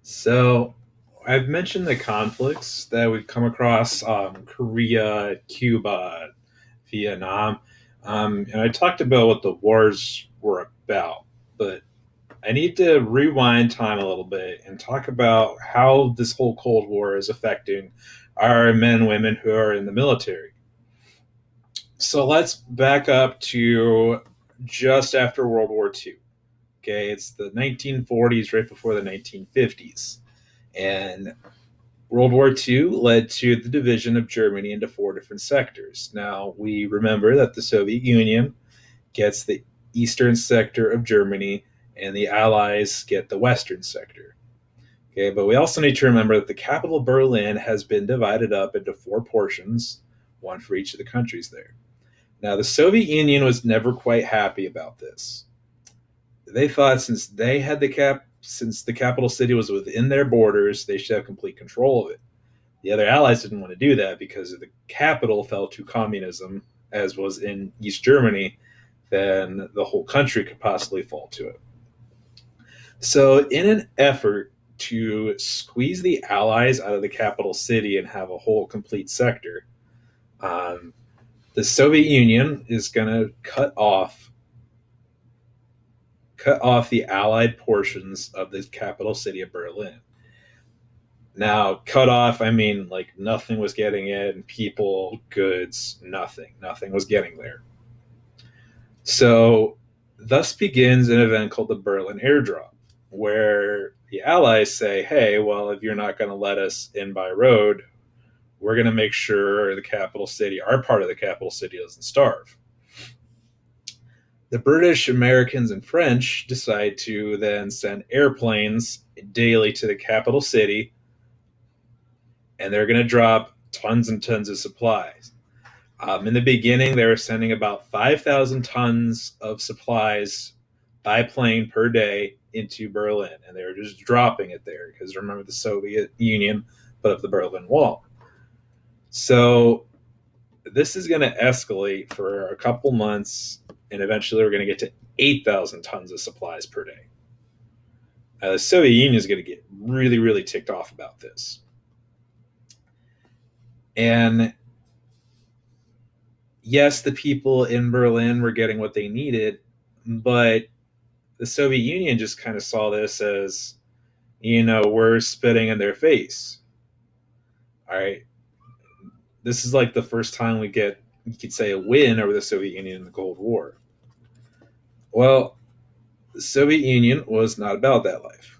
So I've mentioned the conflicts that we've come across Korea, Cuba, Vietnam, and I talked about what the wars were about. But I need to rewind time a little bit and talk about how this whole Cold War is affecting our men and women who are in the military. So let's back up to just after World War II. Okay, it's the 1940s, right before the 1950s. And World War II led to the division of Germany into four different sectors. Now, we remember that the Soviet Union gets the eastern sector of Germany, and the Allies get the western sector. Okay, but we also need to remember that the capital, Berlin, has been divided up into four portions, one for each of the countries there. Now, the Soviet Union was never quite happy about this. They thought since the capital city was within their borders, they should have complete control of it. The other allies didn't want to do that because if the capital fell to communism, as was in East Germany, then the whole country could possibly fall to it. So, in an effort to squeeze the allies out of the capital city and have a whole complete sector, um, the Soviet Union is going to cut off the allied portions of the capital city of Berlin. Now, cut off, I mean, like nothing was getting in, people, goods, nothing. Nothing was getting there. So, thus begins an event called the Berlin Airdrop, where the Allies say, hey, well, if you're not going to let us in by road, we're going to make sure the capital city, our part of the capital city, doesn't starve. The British, Americans, and French decide to then send airplanes daily to the capital city, and they're going to drop tons and tons of supplies. In the beginning, they were sending about 5,000 tons of supplies by plane per day into Berlin, and they were just dropping it there because remember, the Soviet Union put up the Berlin Wall. So this is going to escalate for a couple months, and eventually we're going to get to 8,000 tons of supplies per day. The Soviet Union is going to get really, really ticked off about this. And yes, the people in Berlin were getting what they needed, but the Soviet Union just kind of saw this as, we're spitting in their face. All right. This is like the first time we get, you could say, a win over the Soviet Union in the Cold War. Well, the Soviet Union was not about that life.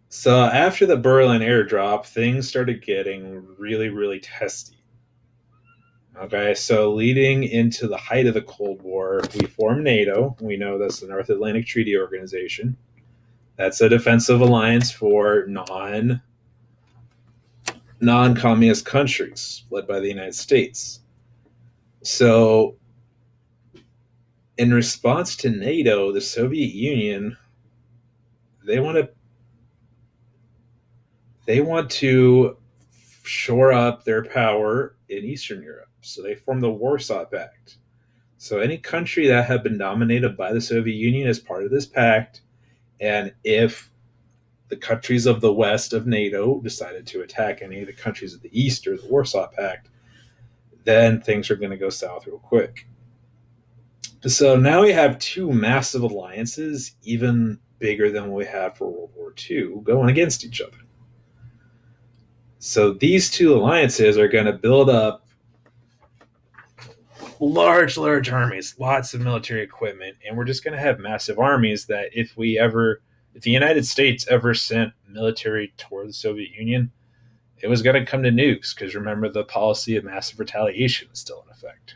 So after the Berlin airdrop, things started getting really, really testy. Okay, so leading into the height of the Cold War, we formed NATO. We know that's the North Atlantic Treaty Organization. That's a defensive alliance for non-communist countries led by the United States. So in response to NATO, the Soviet Union, they want to shore up their power in Eastern Europe. So they formed the Warsaw Pact. So any country that had been dominated by the Soviet Union is part of this pact. And if the countries of the west of NATO decided to attack any of the countries of the east or the Warsaw Pact, then things are going to go south real quick. So now we have two massive alliances, even bigger than what we had for World War II, going against each other. So these two alliances are going to build up large armies, lots of military equipment, and we're just going to have massive armies that if the United States ever sent military toward the Soviet Union, it was going to come to nukes because remember, the policy of massive retaliation is still in effect.